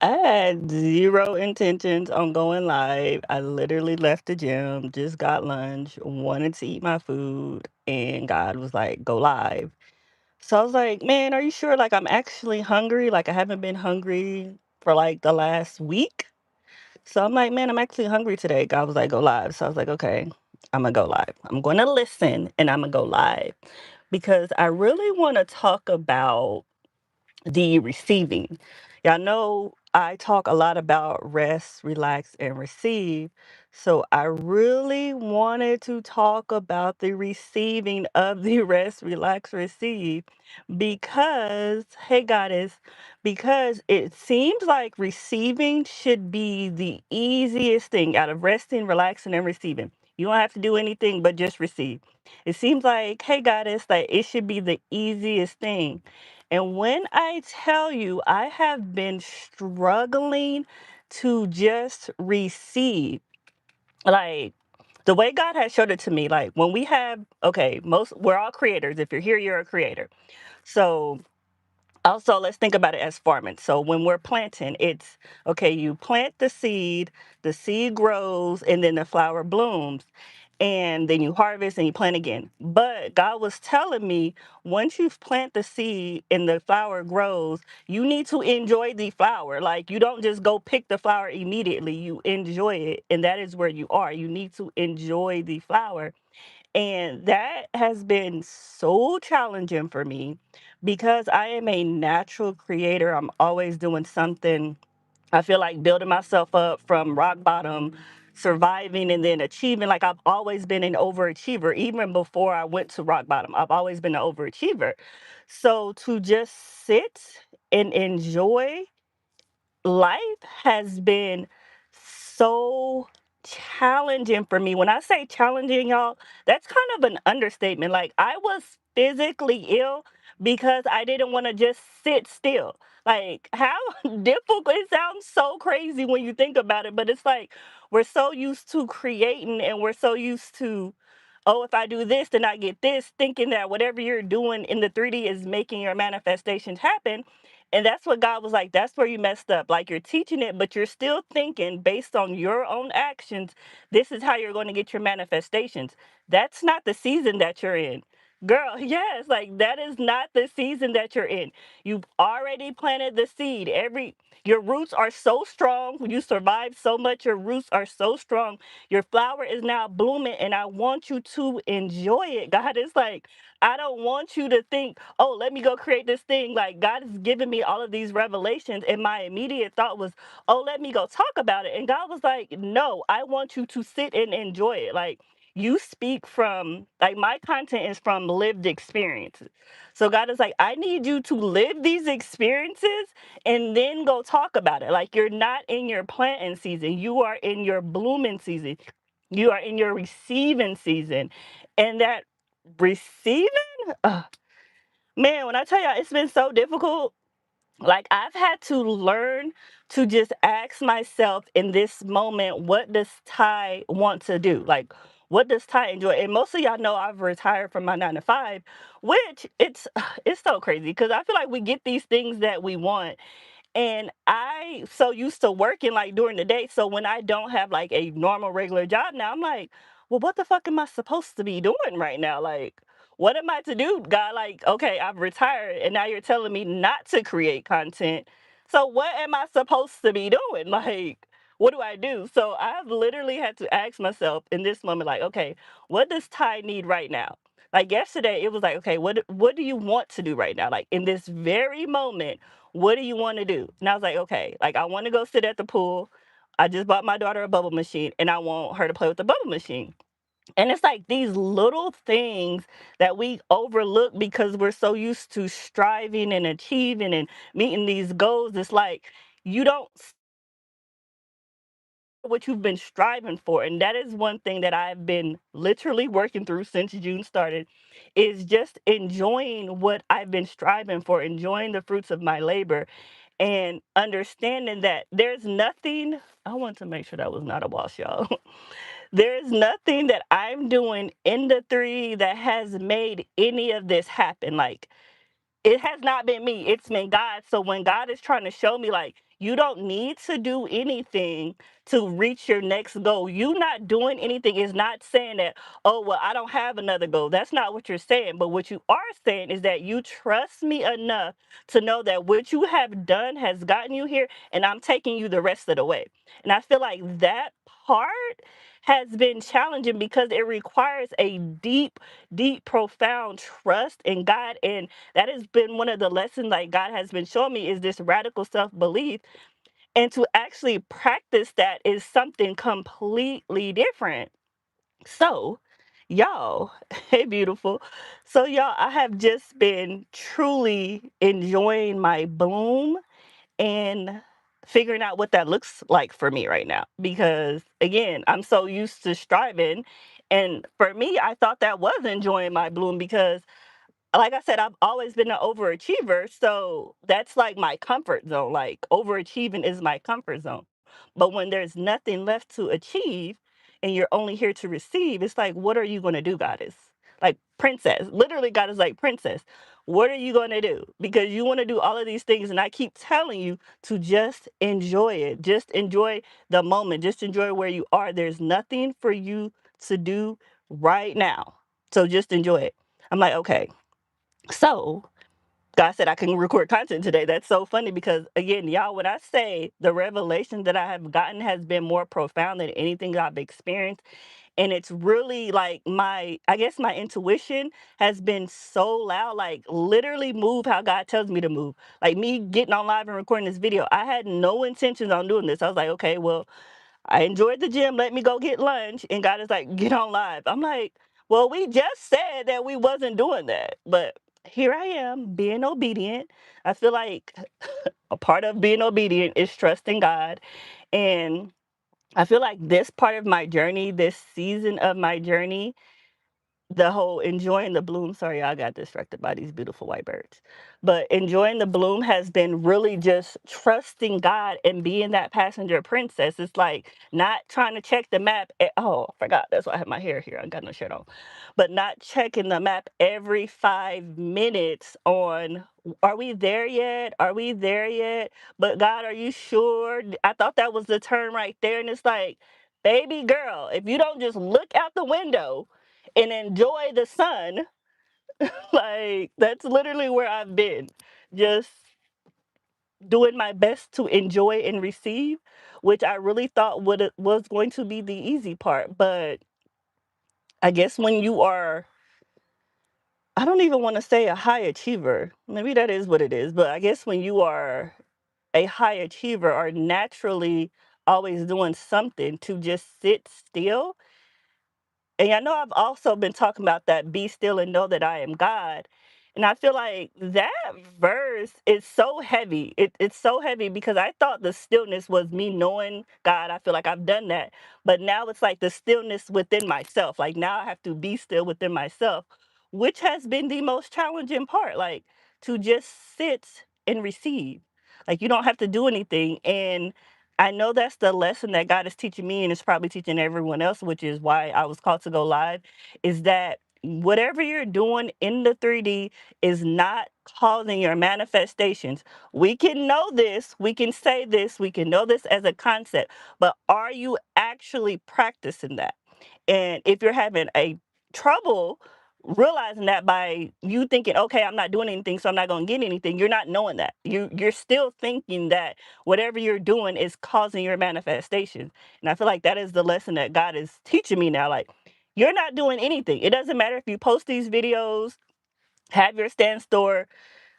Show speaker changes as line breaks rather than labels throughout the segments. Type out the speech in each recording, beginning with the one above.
I had zero intentions on going live. I literally left the gym, just got lunch, wanted to eat my food, and God was like, go live. So I was like, man, are you sure? Like, I'm actually hungry. Like, I haven't been hungry for like the last week. So I'm like, man, I'm actually hungry today. God was like, go live. So I was like, okay, I'm going to go live. I'm going to listen and I'm going to go live because I really want to talk about the receiving. Y'all know I talk a lot about rest, relax, and receive. So I really wanted to talk about the receiving of the rest, relax, receive because, hey, goddess, because it seems like receiving should be the easiest thing out of resting, relaxing, and receiving. You don't have to do anything but just receive. It seems like, hey, goddess, that it should be the easiest thing. And when I tell you, I have been struggling to just receive, like the way God has showed it to me, like when we have, okay, we're all creators. If you're here, you're a creator. So also, let's think about it as farming. So when we're planting, it's okay, you plant the seed grows, and then the flower blooms. And then you harvest and you plant again. But God was telling me once you plant the seed and the flower grows, you need to enjoy the flower. Like you don't just go pick the flower immediately, you enjoy it. And that is where you are. You need to enjoy the flower. And that has been so challenging for me because I am a natural creator. I'm always doing something. I feel like building myself up from rock bottom, surviving and then achieving. Like I've always been an overachiever, even before I went to rock bottom. I've always been an overachiever. So to just sit and enjoy life has been so challenging for me. When I say challenging, y'all, that's kind of an understatement. Like I was physically ill because I didn't want to just sit still. Like how difficult it sounds so crazy when you think about it, but it's like we're so used to creating and we're so used to oh, if I do this, then I get this, thinking that whatever you're doing in the 3D is making your manifestations happen. And that's what God was like, that's where you messed up. Like you're teaching it, but you're still thinking based on your own actions, this is how you're going to get your manifestations. That's not the season that you're in. Girl, yes, like that is not the season that you're in. You've already planted the seed. Your roots are so strong. You survived so much. Your roots are so strong. Your flower is now blooming, and I want you to enjoy it. God is like, I don't want you to think, oh, let me go create this thing. Like, God has given me all of these revelations, and my immediate thought was, oh, let me go talk about it. And God was like, no, I want you to sit and enjoy it. Like, you speak from, like, my content is from lived experiences. So God is like, I need you to live these experiences and then go talk about it. Like, you're not in your planting season, you are in your blooming season. You are in your receiving season. And that receiving, uh, man, when I tell you it's been so difficult, like I've had to learn to just ask myself in this moment, what does Ty want to do? Like, what does Ty enjoy? And most of y'all know I've retired from my 9 to 5, which it's so crazy because I feel like we get these things that we want and I so used to working like during the day. So when I don't have like a normal regular job now, I'm like, well, what the fuck am I supposed to be doing right now? Like, what am I to do? God, like, okay, I've retired and now you're telling me not to create content. So what am I supposed to be doing? Like, what do I do? So I've literally had to ask myself in this moment, like, okay, what does Ty need right now? Like yesterday, it was like, okay, what do you want to do right now? Like in this very moment, what do you want to do? And I was like, okay, like I want to go sit at the pool. I just bought my daughter a bubble machine and I want her to play with the bubble machine. And it's like these little things that we overlook because we're so used to striving and achieving and meeting these goals. It's like you don't what you've been striving for. And that is one thing that I've been literally working through since June started is just enjoying what I've been striving for, enjoying the fruits of my labor and understanding that there's nothing. I want to make sure that was not a wash, y'all. There's nothing that I'm doing in the 3 that has made any of this happen. Like it has not been me, it's been God. So when God is trying to show me, like, You don't need to do anything to reach your next goal. You not doing anything is not saying that, oh, well, I don't have another goal. That's not what you're saying. But what you are saying is that you trust me enough to know that what you have done has gotten you here, and I'm taking you the rest of the way. And I feel like that part has been challenging because it requires a deep, profound trust in God. And that has been one of the lessons like God has been showing me is this radical self-belief. And to actually practice that is something completely different. So, y'all, hey, beautiful. So, y'all, I have just been truly enjoying my bloom and figuring out what that looks like for me right now. Because, again, I'm so used to striving. And for me, I thought that was enjoying my bloom because like I said, I've always been an overachiever, so that's like my comfort zone. Like overachieving is my comfort zone. But when there's nothing left to achieve and you're only here to receive, it's like, what are you going to do, goddess? Like princess. Literally, God is like, princess, what are you going to do? Because you want to do all of these things. And I keep telling you to just enjoy it. Just enjoy the moment. Just enjoy where you are. There's nothing for you to do right now. So just enjoy it. I'm like, okay. So God said I can record content today. That's so funny because again, y'all, when I say the revelation that I have gotten has been more profound than anything I've experienced. And it's really like I guess my intuition has been so loud, like literally move how God tells me to move. Like me getting on live and recording this video, I had no intentions on doing this. I was like, okay, well, I enjoyed the gym. Let me go get lunch. And God is like, get on live. I'm like, well, we just said that we wasn't doing that. But here I am being obedient. I feel like a part of being obedient is trusting God. And I feel like this part of my journey, this season of my journey, the whole enjoying the bloom, sorry, I got distracted by these beautiful white birds, but enjoying the bloom has been really just trusting God and being that passenger princess. It's like not trying to check the map oh, I forgot, that's why I have my hair here, I got no shirt on, but not checking the map every 5 minutes on, are we there yet, are we there yet, but God, are you sure? I thought that was the turn right there. And it's like, baby girl, if you don't just look out the window and enjoy the sun. Like, that's literally where I've been. Just doing my best to enjoy and receive, which I really thought was going to be the easy part. But I guess when you are, I don't even want to say a high achiever. Maybe that is what it is. But I guess when you are a high achiever are naturally always doing something to just sit still. And I know I've also been talking about that be still and know that I am God. And I feel like that verse is so heavy. It's so heavy because I thought the stillness was me knowing God. I feel like I've done that. But now it's like the stillness within myself. Like now I have to be still within myself, which has been the most challenging part. Like to just sit and receive. Like you don't have to do anything. And I know that's the lesson that God is teaching me and is probably teaching everyone else, which is why I was called to go live, is that whatever you're doing in the 3D is not causing your manifestations. We can know this, we can say this, we can know this as a concept, but are you actually practicing that? And if you're having a trouble realizing that by you thinking, okay, I'm not doing anything, so I'm not going to get anything, you're not knowing that. You're still thinking that whatever you're doing is causing your manifestation. And I feel like that is the lesson that God is teaching me now. Like, you're not doing anything. It doesn't matter if you post these videos, have your stand store,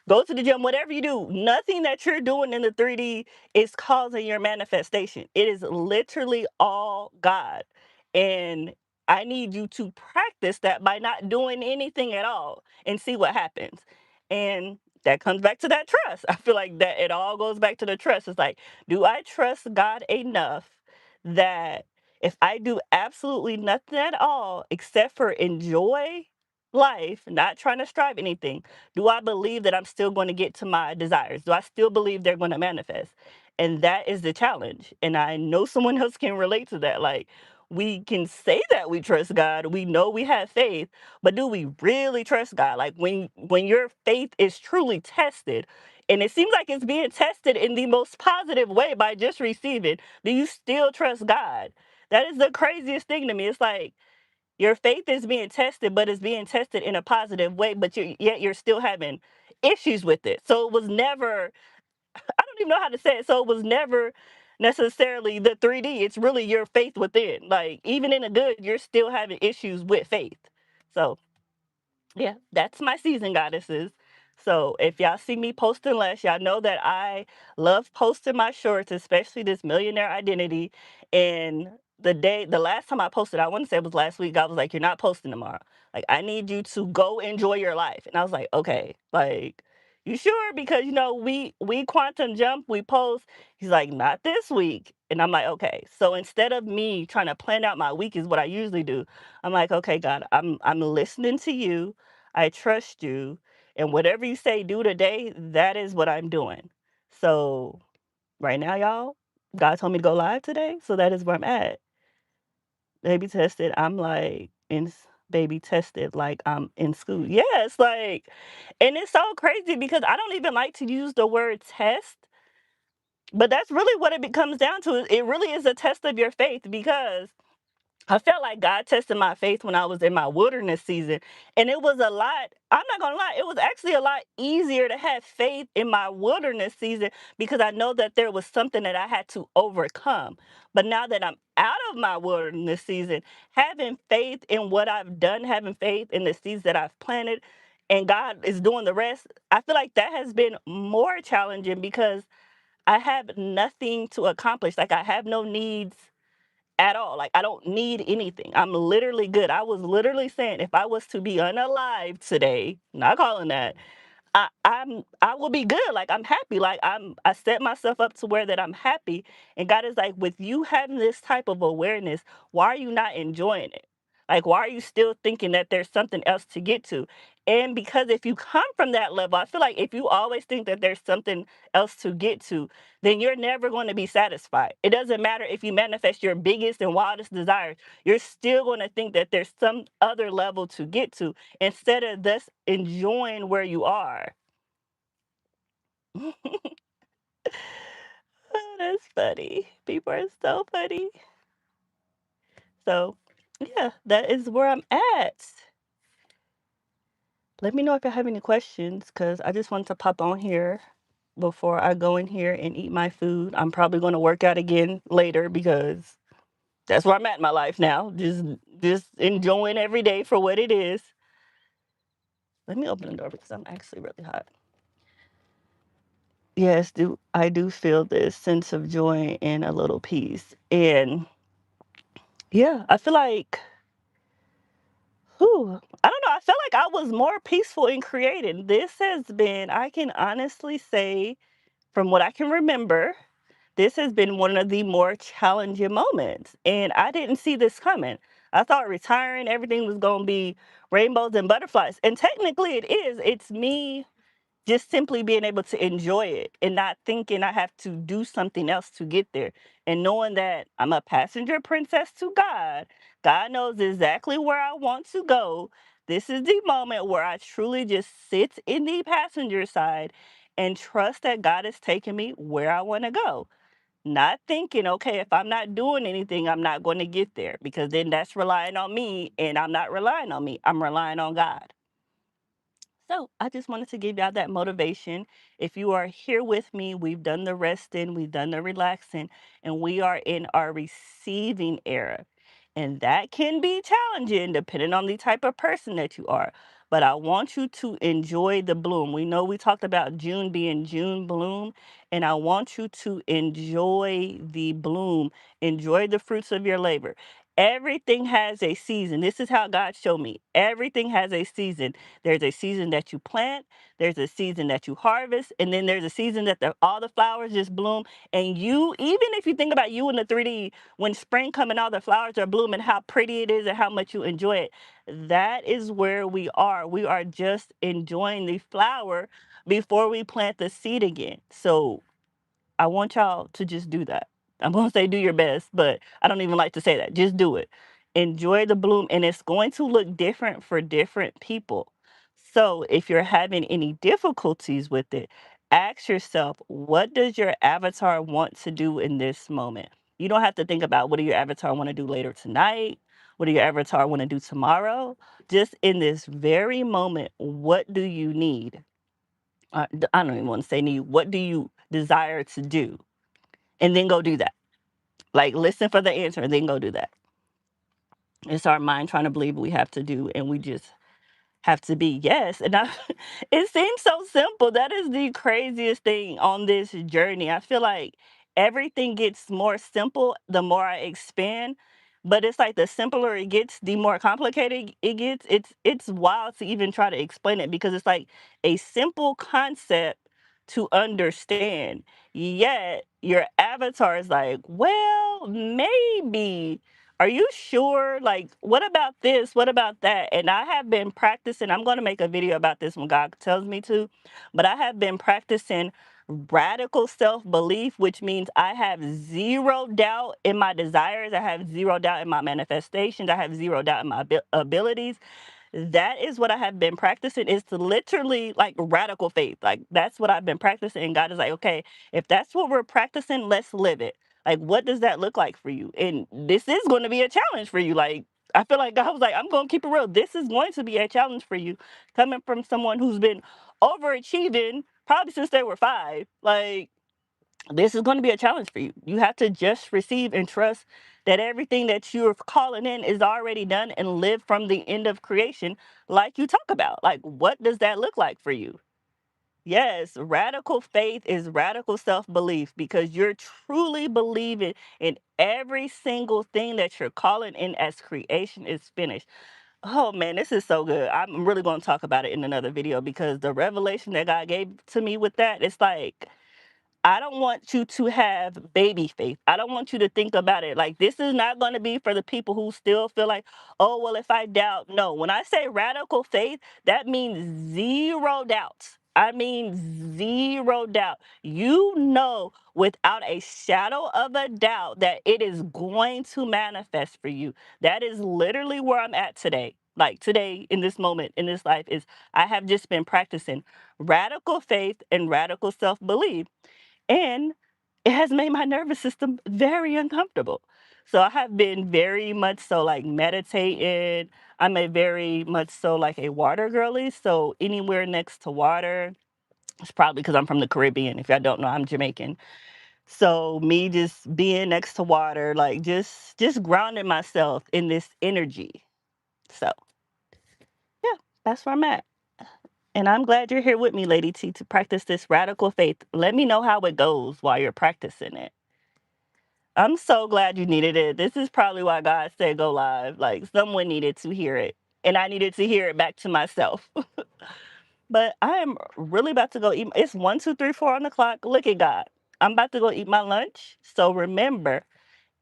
go to the gym, whatever you do, nothing that you're doing in the 3D is causing your manifestation. It is literally all God. And I need you to practice that by not doing anything at all and see what happens. And that comes back to that trust. I feel like that it all goes back to the trust. It's like, do I trust God enough that if I do absolutely nothing at all except for enjoy life, not trying to strive anything, do I believe that I'm still going to get to my desires? Do I still believe they're going to manifest? And that is the challenge. And I know someone else can relate to that. Like, we can say that we trust God, we know we have faith, but do we really trust God? Like when your faith is truly tested, And it seems like it's being tested in the most positive way by just receiving. Do you still trust God? That is the craziest thing to me. It's like your faith is being tested, but it's being tested in a positive way, but yet you're still having issues with it. So it was never, I don't even know how to say it. So it was never necessarily the 3D. It's really your faith within. Like, even in the good, you're still having issues with faith. So yeah, that's my season, goddesses. So if y'all see me posting less, y'all know that I love posting my shorts, especially this millionaire identity. And the last time I posted, I want to say it was last week, I was like, you're not posting tomorrow. Like, I need you to go enjoy your life. And I was like, okay, like, you sure? Because, we quantum jump, we post. He's like, not this week. And I'm like, okay. So instead of me trying to plan out my week is what I usually do, I'm like, okay, God, I'm listening to you. I trust you. And whatever you say do today, that is what I'm doing. So right now, y'all, God told me to go live today. So that is where I'm at. Baby tested. I'm like baby tested like I'm in school. Yes, like, and it's so crazy because I don't even like to use the word test, but that's really what it comes down to. It really is a test of your faith because I felt like God tested my faith when I was in my wilderness season. And it was a lot, I'm not going to lie, it was actually a lot easier to have faith in my wilderness season because I know that there was something that I had to overcome. But now that I'm out of my wilderness season, having faith in what I've done, having faith in the seeds that I've planted, and God is doing the rest, I feel like that has been more challenging because I have nothing to accomplish. Like, I have no needs at all. Like, I don't need anything. I'm literally good. I was literally saying if I was to be unalive today, not calling that, I will be good. Like, I'm happy. Like, I set myself up to where that I'm happy. And God is like, with you having this type of awareness, why are you not enjoying it? Like, why are you still thinking that there's something else to get to? And because if you come from that level, I feel like if you always think that there's something else to get to, then you're never going to be satisfied. It doesn't matter if you manifest your biggest and wildest desires, you're still going to think that there's some other level to get to instead of thus enjoying where you are. Oh, that's funny. People are so funny. So, yeah, that is where I'm at. Let me know if you have any questions because I just want to pop on here before I go in here and eat my food. I'm probably going to work out again later because that's where I'm at in my life now. Just enjoying every day for what it is. Let me open the door because I'm actually really hot. Yes, I do feel this sense of joy and a little peace. And yeah, I feel like, I don't know. I felt like I was more peaceful in creating. This has been, I can honestly say, from what I can remember, this has been one of the more challenging moments. And I didn't see this coming. I thought retiring, everything was going to be rainbows and butterflies. And technically it is. It's me just simply being able to enjoy it and not thinking I have to do something else to get there. And knowing that I'm a passenger princess to God, God knows exactly where I want to go. This is the moment where I truly just sit in the passenger side and trust that God is taking me where I want to go. Not thinking, okay, if I'm not doing anything, I'm not going to get there because then that's relying on me and I'm not relying on me. I'm relying on God. So I just wanted to give y'all that motivation. If you are here with me, we've done the resting, we've done the relaxing, and we are in our receiving era. And that can be challenging depending on the type of person that you are. But I want you to enjoy the bloom. We know we talked about June being June bloom, and I want you to enjoy the bloom, enjoy the fruits of your labor. Everything has a season. This is how God showed me. Everything has a season. There's a season that you plant, there's a season that you harvest, and then there's a season that all the flowers just bloom. And you, even if you think about you in the 3D, when spring comes and all the flowers are blooming, how pretty it is and how much you enjoy it. That is where we are. We are just enjoying the flower before we plant the seed again. So I want y'all to just do that. I'm going to say do your best, but I don't even like to say that. Just do it. Enjoy the bloom, and it's going to look different for different people. So if you're having any difficulties with it, ask yourself, what does your avatar want to do in this moment? You don't have to think about what do your avatar want to do later tonight? What do your avatar want to do tomorrow? Just in this very moment, what do you need? I don't even want to say need. What do you desire to do? And then go do that. Like, listen for the answer and then go do that. It's our mind trying to believe we have to do, and we just have to be. Yes, and it seems so simple. That is the craziest thing on this journey. I feel like everything gets more simple the more I expand, but it's like the simpler it gets, the more complicated it gets. It's wild to even try to explain it because it's like a simple concept to understand. Yet your avatar is like, well, maybe, are you sure? Like, what about this? What about that? And I have been practicing. I'm going to make a video about this when God tells me to, but I have been practicing radical self belief, which means I have zero doubt in my desires. I have zero doubt in my manifestations. I have zero doubt in my abilities. That is what I have been practicing, is to literally like radical faith. Like, that's what I've been practicing. And God is like, okay, if that's what we're practicing, let's live it. Like, what does that look like for you? And this is going to be a challenge for you. Like, I feel like God was like, I'm going to keep it real. This is going to be a challenge for you, coming from someone who's been overachieving probably since they were 5. Like, this is going to be a challenge for you. You have to just receive and trust that everything that you're calling in is already done, and live from the end of creation, like you talk about. Like, what does that look like for you? Yes, radical faith is radical self belief because you're truly believing in every single thing that you're calling in as creation is finished. Oh man, this is so good. I'm really going to talk about it in another video because the revelation that God gave to me with that, it's like, I don't want you to have baby faith. I don't want you to think about it like, this is not going to be for the people who still feel like, oh, well, if I doubt. No, when I say radical faith, that means zero doubts. I mean, zero doubt. You know, without a shadow of a doubt, that it is going to manifest for you. That is literally where I'm at today. Like, today, in this moment, in this life, is I have just been practicing radical faith and radical self belief, and it has made my nervous system very uncomfortable. So I have been very much so like meditating. I'm a very much so like a water girly. So anywhere next to water, it's probably because I'm from the Caribbean. If y'all don't know, I'm Jamaican. So me just being next to water, like just grounding myself in this energy. So yeah, that's where I'm at. And I'm glad you're here with me, Lady T, to practice this radical faith. Let me know how it goes while you're practicing it. I'm so glad you needed it. This is probably why God said go live. Like, someone needed to hear it. And I needed to hear it back to myself. But I am really about to go eat. It's 1, 2, 3, 4 on the clock. Look at God. I'm about to go eat my lunch. So remember,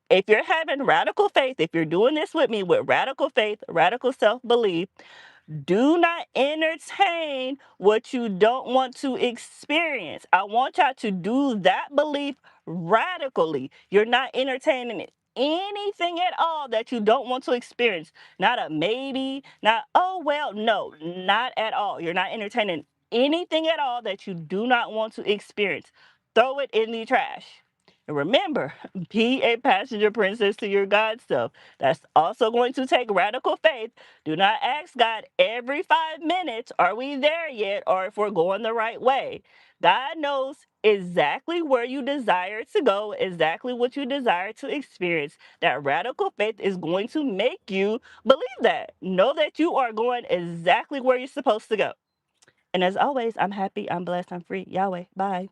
if you're having radical faith, if you're doing this with me with radical faith, radical self belief, do not entertain what you don't want to experience. I want y'all to do that belief radically. You're not entertaining anything at all that you don't want to experience. Not a maybe, not, oh, well, no, not at all. You're not entertaining anything at all that you do not want to experience. Throw it in the trash. And remember, be a passenger princess to your God self. That's also going to take radical faith. Do not ask God every 5 minutes, are we there yet, or if we're going the right way. God knows exactly where you desire to go, exactly what you desire to experience. That radical faith is going to make you believe that. Know that you are going exactly where you're supposed to go. And as always, I'm happy, I'm blessed, I'm free. Yahweh, bye.